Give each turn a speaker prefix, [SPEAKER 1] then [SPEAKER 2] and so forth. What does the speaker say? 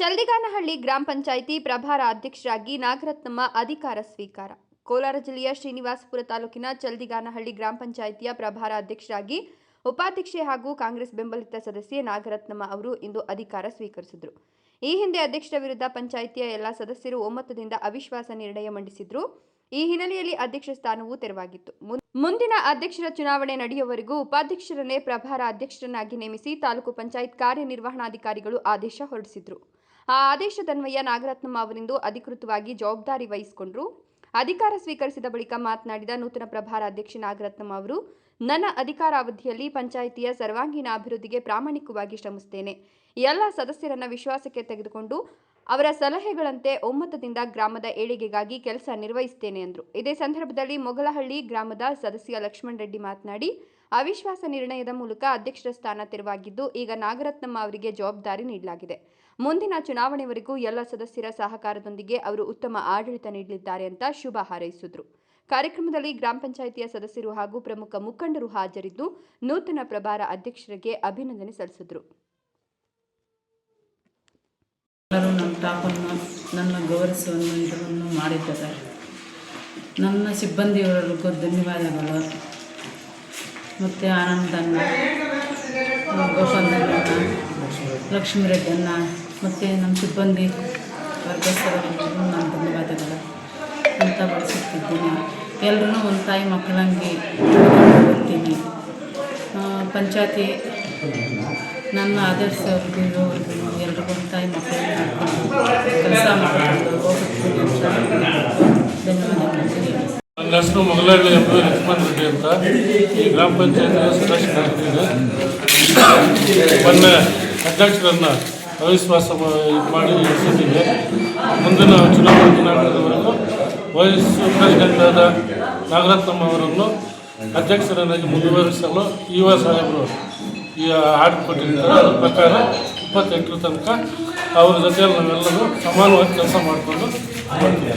[SPEAKER 1] ಚಲ್ದಿಗಾನಹಳ್ಳಿ ಗ್ರಾಮ ಪಂಚಾಯಿತಿ ಪ್ರಭಾರ ಅಧ್ಯಕ್ಷರಾಗಿ ನಾಗರತ್ನಮ್ಮ ಅಧಿಕಾರ ಸ್ವೀಕಾರ. ಕೋಲಾರ ಜಿಲ್ಲೆಯ ಶ್ರೀನಿವಾಸಪುರ ತಾಲೂಕಿನ ಚಲ್ದಿಗಾನಹಳ್ಳಿ ಗ್ರಾಮ ಪಂಚಾಯಿತಿಯ ಪ್ರಭಾರ ಅಧ್ಯಕ್ಷರಾಗಿ ಉಪಾಧ್ಯಕ್ಷೆ ಹಾಗೂ ಕಾಂಗ್ರೆಸ್ ಬೆಂಬಲಿತ ಸದಸ್ಯೆ ನಾಗರತ್ನಮ್ಮ ಅವರು ಇಂದು ಅಧಿಕಾರ ಸ್ವೀಕರಿಸಿದರು. ಈ ಹಿಂದೆ ಅಧ್ಯಕ್ಷರ ವಿರುದ್ಧ ಪಂಚಾಯಿತಿಯ ಎಲ್ಲ ಸದಸ್ಯರು ಒಮ್ಮತದಿಂದ ಅವಿಶ್ವಾಸ ನಿರ್ಣಯ ಮಂಡಿಸಿದ್ರು. ಈ ಹಿನ್ನೆಲೆಯಲ್ಲಿ ಅಧ್ಯಕ್ಷ ಸ್ಥಾನವೂ ತೆರವಾಗಿತ್ತು. ಮುಂದಿನ ಅಧ್ಯಕ್ಷರ ಚುನಾವಣೆ ನಡೆಯುವವರೆಗೂ ಉಪಾಧ್ಯಕ್ಷರನ್ನೇ ಪ್ರಭಾರ ಅಧ್ಯಕ್ಷರನ್ನಾಗಿ ನೇಮಿಸಿ ತಾಲೂಕು ಪಂಚಾಯತ್ ಕಾರ್ಯನಿರ್ವಹಣಾಧಿಕಾರಿಗಳು ಆದೇಶ ಹೊರಡಿಸಿದ್ರು. ಆ ಆದೇಶದನ್ವಯ ನಾಗರತ್ನಮ್ಮ ಅವರಿಂದು ಅಧಿಕೃತವಾಗಿ ಜವಾಬ್ದಾರಿ ವಹಿಸಿಕೊಂಡರು. ಅಧಿಕಾರ ಸ್ವೀಕರಿಸಿದ ಬಳಿಕ ಮಾತನಾಡಿದ ನೂತನ ಪ್ರಭಾರ ಅಧ್ಯಕ್ಷೆ ನಾಗರತ್ನಮ್ಮ ಅವರು, ನನ್ನ ಅಧಿಕಾರಾವಧಿಯಲ್ಲಿ ಪಂಚಾಯಿತಿಯ ಸರ್ವಾಂಗೀಣ ಅಭಿವೃದ್ಧಿಗೆ ಪ್ರಾಮಾಣಿಕವಾಗಿ ಶ್ರಮಿಸುತ್ತೇನೆ. ಎಲ್ಲ ಸದಸ್ಯರನ್ನ ವಿಶ್ವಾಸಕ್ಕೆ ತೆಗೆದುಕೊಂಡು ಅವರ ಸಲಹೆಗಳಂತೆ ಒಮ್ಮತದಿಂದ ಗ್ರಾಮದ ಏಳಿಗೆಗಾಗಿ ಕೆಲಸ ನಿರ್ವಹಿಸುತ್ತೇನೆ ಎಂದರು. ಇದೇ ಸಂದರ್ಭದಲ್ಲಿ ಮೊಗಲಹಳ್ಳಿ ಗ್ರಾಮದ ಸದಸ್ಯ ಲಕ್ಷ್ಮಣ್ ರೆಡ್ಡಿ ಮಾತನಾಡಿ, ಅವಿಶ್ವಾಸ ನಿರ್ಣಯದ ಮೂಲಕ ಅಧ್ಯಕ್ಷರ ಸ್ಥಾನ ತೆರವಾಗಿದ್ದು, ಈಗ ನಾಗರತ್ನಮ್ಮ ಅವರಿಗೆ ಜವಾಬ್ದಾರಿ ನೀಡಲಾಗಿದೆ. ಮುಂದಿನ ಚುನಾವಣೆವರೆಗೂ ಎಲ್ಲ ಸದಸ್ಯರ ಸಹಕಾರದೊಂದಿಗೆ ಅವರು ಉತ್ತಮ ಆಡಳಿತ ನೀಡಲಿದ್ದಾರೆ ಅಂತ ಶುಭ ಹಾರೈಸಿದರು. ಕಾರ್ಯಕ್ರಮದಲ್ಲಿ ಗ್ರಾಮ ಪಂಚಾಯಿತಿಯ ಸದಸ್ಯರು ಹಾಗೂ ಪ್ರಮುಖ ಮುಖಂಡರು ಹಾಜರಿದ್ದು ನೂತನ ಪ್ರಭಾರ ಅಧ್ಯಕ್ಷರಿಗೆ ಅಭಿನಂದನೆ ಸಲ್ಲಿಸಿದರು.
[SPEAKER 2] ನನ್ನ ಗೌರವಿಸುವನ್ನು ಇದನ್ನು ಮಾಡಿದ್ದಾರೆ. ನನ್ನ ಸಿಬ್ಬಂದಿಯವರಿಗೂ ಧನ್ಯವಾದಗಳು. ಮತ್ತು ಆನಂದನ್ನ, ಗೋಪಾಲಣ್ಣ, ಲಕ್ಷ್ಮೀ ರೆಡ್ಡನ್ನ ಮತ್ತು ನಮ್ಮ ಸಿಬ್ಬಂದಿ ವರ್ಗಸ್ಥರಿಗೂ ನಾನು ಧನ್ಯವಾದಗಳು ಅಂತ ಬಳಸುತ್ತಿದ್ದೀನಿ. ಎಲ್ಲರೂ ಒಂದು ತಾಯಿ ಮಕ್ಕಳಂಗೆ ಬರ್ತೀನಿ. ಪಂಚಾಯತಿ ನನ್ನ ಆದರ್ಶವ್ರಿಗೂ ಎಲ್ರಿಗೂ ಒಂದು ತಾಯಿ ಮಕ್ಕಳಂಗೆ ಕೆಲಸ ಮಾಡಿಕೊಂಡು ಹೋಗುತ್ತೀನಿ ಅಂತ ಧನ್ಯವಾದಗಳು.
[SPEAKER 3] ನನ್ನ ಹೆಸರು ಮೊಗಲಹಳ್ಳಿ ಲಕ್ಷ್ಮಣ್ ರೆಡ್ಡಿ ಅಂತ. ಈ ಗ್ರಾಮ ಪಂಚಾಯತ್ ಸದಸ್ಯರಾಗಿದ್ದೀನಿ. ಮೊನ್ನೆ ಅಧ್ಯಕ್ಷರನ್ನು ಅವಿಶ್ವಾಸ ಮಾಡಿ ಇರಿಸಿದ್ದೀವಿ. ಮುಂದಿನ ಚುನಾವಣೆ ದಿನಾಂಕದವರೆಗೂ ವೈಸ್ ಪ್ರೆಸಿಡೆಂಟ್ ಆದ ನಾಗರತ್ನಮ್ಮ ಅವರನ್ನು ಅಧ್ಯಕ್ಷರನ್ನಾಗಿ ಮುಂದುವರಿಸಲು ಯುವ ಸಾಹೇಬರು ಈ ಆರ್ಡರ್ ಕೊಟ್ಟಿರ್ತಾರೆ. ಅದರ ಪ್ರಕಾರ 28ರ ತನಕ ಅವ್ರ ಜೊತೆಯಲ್ಲಿ ನಾವೆಲ್ಲರೂ ಸಮಾನವಾಗಿ ಕೆಲಸ ಮಾಡಿಕೊಂಡು ಬರ್ತೀವಿ.